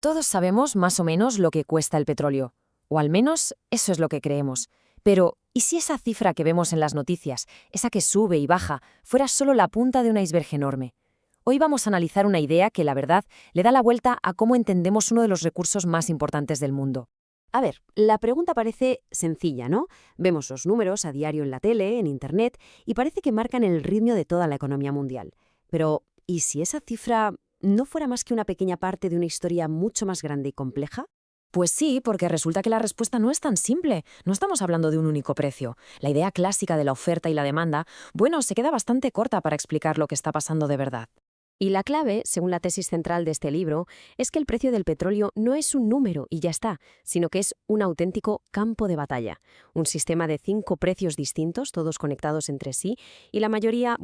Todos sabemos más o menos lo que cuesta el petróleo, o al menos eso es lo que creemos. Pero, ¿y si esa cifra que vemos en las noticias, esa que sube y baja, fuera solo la punta de un iceberg enorme? Hoy vamos a analizar una idea que, la verdad, le da la vuelta a cómo entendemos uno de los recursos más importantes del mundo. A ver, la pregunta parece sencilla, ¿no? Vemos los números a diario en la tele, en Internet, y parece que marcan el ritmo de toda la economía mundial. Pero, ¿y si esa cifra no fuera más que una pequeña parte de una historia mucho más grande y compleja? Pues sí, porque resulta que la respuesta no es tan simple. No estamos hablando de un único precio. La idea clásica de la oferta y la demanda, bueno, se queda bastante corta para explicar lo que está pasando de verdad. Y la clave, según la tesis central de este libro, es que el precio del petróleo no es un número y ya está, sino que es un auténtico campo de batalla, un sistema de 5 precios distintos, todos conectados entre sí, y la mayoría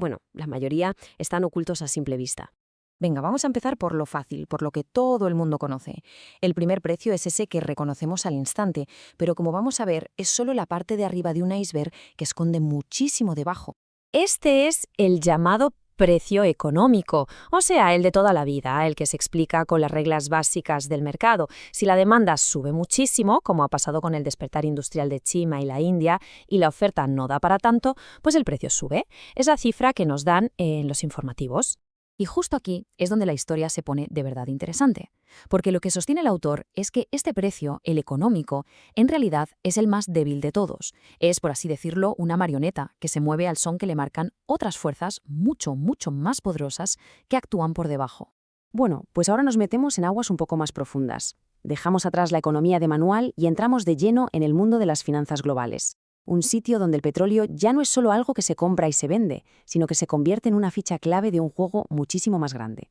están ocultos a simple vista. Venga, vamos a empezar por lo fácil, por lo que todo el mundo conoce. El primer precio es ese que reconocemos al instante, pero como vamos a ver, es solo la parte de arriba de un iceberg que esconde muchísimo debajo. Este es el llamado precio económico, o sea, el de toda la vida, el que se explica con las reglas básicas del mercado. Si la demanda sube muchísimo, como ha pasado con el despertar industrial de China y la India, y la oferta no da para tanto, pues el precio sube. Es la cifra que nos dan en los informativos. Y justo aquí es donde la historia se pone de verdad interesante, porque lo que sostiene el autor es que este precio, el económico, en realidad es el más débil de todos. Es, por así decirlo, una marioneta que se mueve al son que le marcan otras fuerzas mucho, mucho más poderosas que actúan por debajo. Bueno, pues ahora nos metemos en aguas un poco más profundas. Dejamos atrás la economía de manual y entramos de lleno en el mundo de las finanzas globales. Un sitio donde el petróleo ya no es solo algo que se compra y se vende, sino que se convierte en una ficha clave de un juego muchísimo más grande.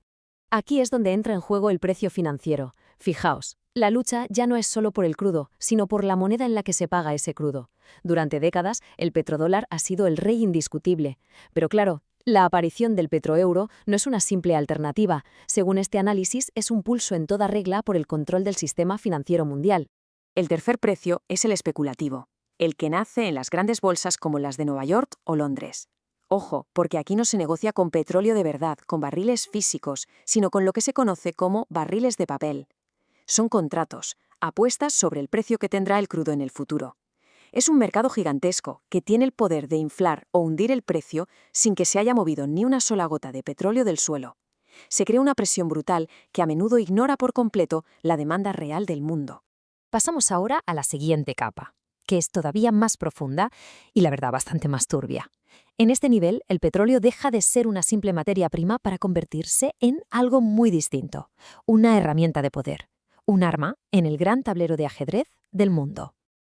Aquí es donde entra en juego el precio financiero. Fijaos, la lucha ya no es solo por el crudo, sino por la moneda en la que se paga ese crudo. Durante décadas, el petrodólar ha sido el rey indiscutible. Pero claro, la aparición del petroeuro no es una simple alternativa. Según este análisis, es un pulso en toda regla por el control del sistema financiero mundial. El tercer precio es el especulativo, el que nace en las grandes bolsas como las de Nueva York o Londres. Ojo, porque aquí no se negocia con petróleo de verdad, con barriles físicos, sino con lo que se conoce como barriles de papel. Son contratos, apuestas sobre el precio que tendrá el crudo en el futuro. Es un mercado gigantesco que tiene el poder de inflar o hundir el precio sin que se haya movido ni una sola gota de petróleo del suelo. Se crea una presión brutal que a menudo ignora por completo la demanda real del mundo. Pasamos ahora a la siguiente capa, que es todavía más profunda y la verdad bastante más turbia. En este nivel, el petróleo deja de ser una simple materia prima para convertirse en algo muy distinto, una herramienta de poder, un arma en el gran tablero de ajedrez del mundo.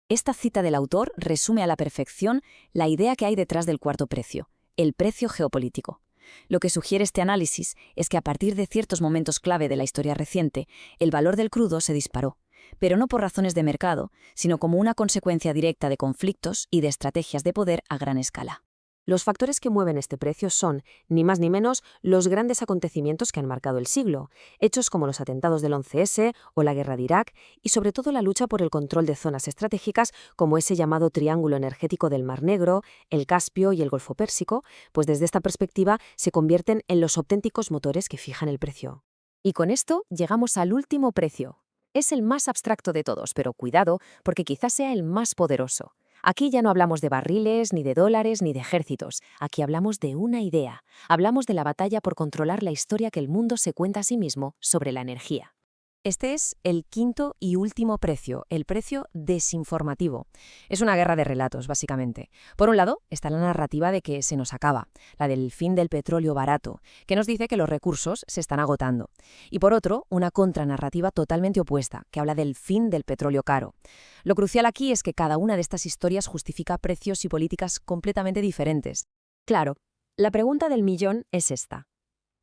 Esta cita del autor resume a la perfección la idea que hay detrás del cuarto precio, el precio geopolítico. Lo que sugiere este análisis es que a partir de ciertos momentos clave de la historia reciente, el valor del crudo se disparó, pero no por razones de mercado, sino como una consecuencia directa de conflictos y de estrategias de poder a gran escala. Los factores que mueven este precio son, ni más ni menos, los grandes acontecimientos que han marcado el siglo, hechos como los atentados del 11S o la guerra de Irak, y sobre todo la lucha por el control de zonas estratégicas como ese llamado triángulo energético del Mar Negro, el Caspio y el Golfo Pérsico, pues desde esta perspectiva se convierten en los auténticos motores que fijan el precio. Y con esto llegamos al último precio. Es el más abstracto de todos, pero cuidado, porque quizás sea el más poderoso. Aquí ya no hablamos de barriles, ni de dólares, ni de ejércitos. Aquí hablamos de una idea. Hablamos de la batalla por controlar la historia que el mundo se cuenta a sí mismo sobre la energía. Este es el quinto y último precio, el precio desinformativo. Es una guerra de relatos, básicamente. Por un lado, está la narrativa de que se nos acaba, la del fin del petróleo barato, que nos dice que los recursos se están agotando. Y por otro, una contranarrativa totalmente opuesta, que habla del fin del petróleo caro. Lo crucial aquí es que cada una de estas historias justifica precios y políticas completamente diferentes. Claro, la pregunta del millón es esta.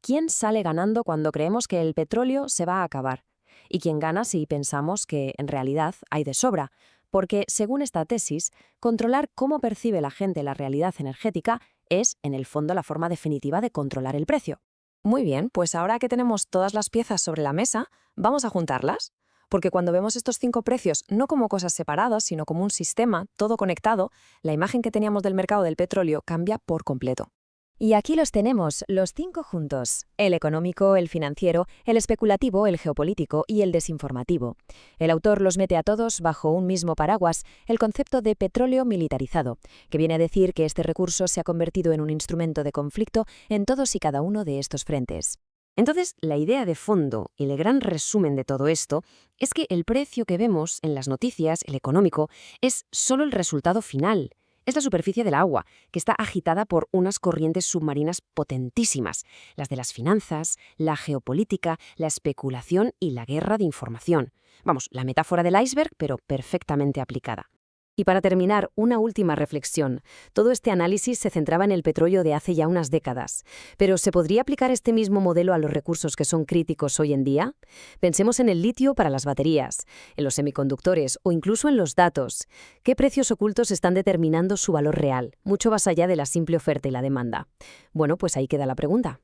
¿Quién sale ganando cuando creemos que el petróleo se va a acabar? ¿Y quién gana si pensamos que, en realidad, hay de sobra? Porque, según esta tesis, controlar cómo percibe la gente la realidad energética es, en el fondo, la forma definitiva de controlar el precio. Muy bien, pues ahora que tenemos todas las piezas sobre la mesa, vamos a juntarlas. Porque cuando vemos estos 5 precios no como cosas separadas, sino como un sistema, todo conectado, la imagen que teníamos del mercado del petróleo cambia por completo. Y aquí los tenemos, los 5 juntos: el económico, el financiero, el especulativo, el geopolítico y el desinformativo. El autor los mete a todos bajo un mismo paraguas, el concepto de petróleo militarizado, que viene a decir que este recurso se ha convertido en un instrumento de conflicto en todos y cada uno de estos frentes. Entonces, la idea de fondo y el gran resumen de todo esto es que el precio que vemos en las noticias, el económico, es solo el resultado final. Es la superficie del agua, que está agitada por unas corrientes submarinas potentísimas, las de las finanzas, la geopolítica, la especulación y la guerra de información. Vamos, la metáfora del iceberg, pero perfectamente aplicada. Y para terminar, una última reflexión. Todo este análisis se centraba en el petróleo de hace ya unas décadas. ¿Pero se podría aplicar este mismo modelo a los recursos que son críticos hoy en día? Pensemos en el litio para las baterías, en los semiconductores o incluso en los datos. ¿Qué precios ocultos están determinando su valor real, mucho más allá de la simple oferta y la demanda? Bueno, pues ahí queda la pregunta.